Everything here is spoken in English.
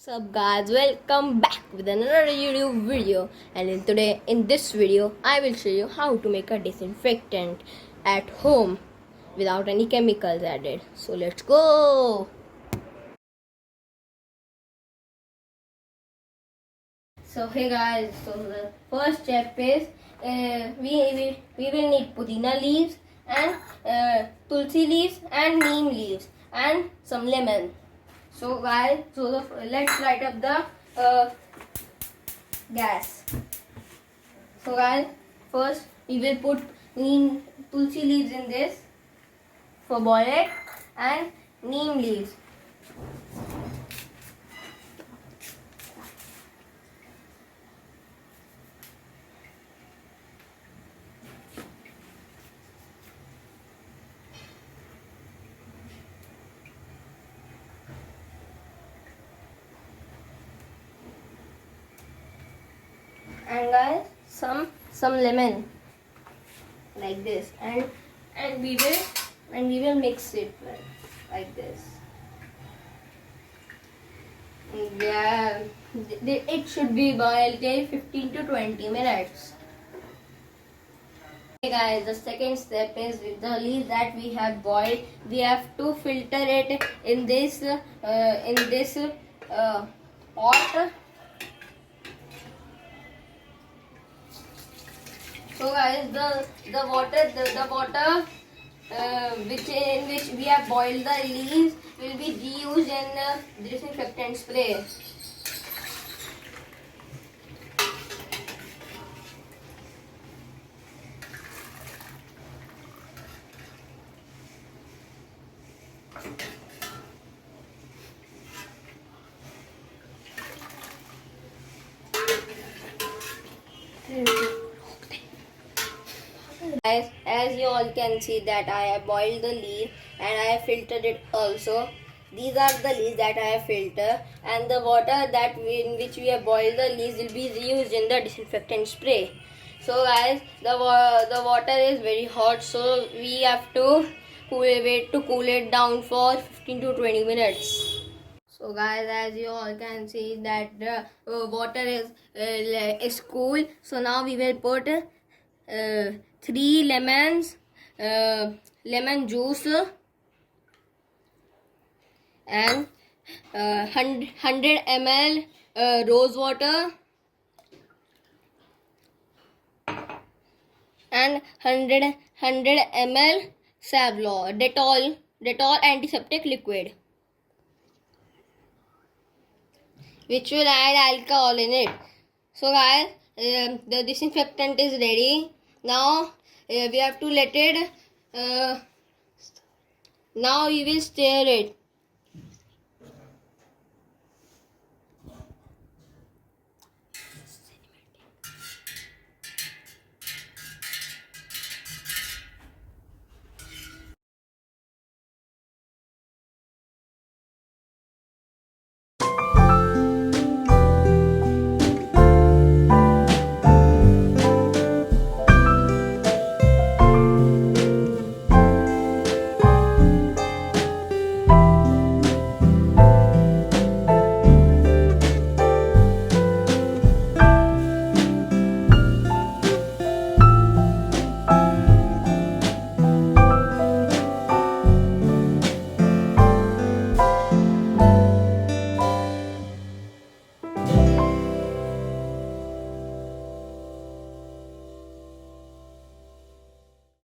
Sup guys, welcome back with another YouTube video, and in this video I will show you how to make a disinfectant at home without any chemicals added. So let's go. So hey guys, so the first step is we will need pudina leaves and tulsi leaves and neem leaves and some lemon. So guys, let's light up the gas. So guys, first we will put neem tulsi leaves in this for boil it and neem leaves. And guys, some lemon like this, and we will mix it like this. Yeah, it should be boiled till 15 to 20 minutes. Okay guys, the second step is with the leaves that we have boiled, we have to filter it in this pot. So guys, the water in which we have boiled the leaves will be reused in the disinfectant spray. Guys, as you all can see that I have boiled the leaf and I have filtered it also. These are the leaves that I have filtered, and the water in which we have boiled the leaves will be reused in the disinfectant spray. So guys, the water is very hot, so we have to wait to cool it down for 15 to 20 minutes. So guys, as you all can see that the water is cool. So now we will put 3 lemons, lemon juice, and 100 ml rose water, and 100 ml Savlon Dettol antiseptic liquid, which will add alcohol in it. So guys, the disinfectant is ready. Now we have to let it. Now we will stir it.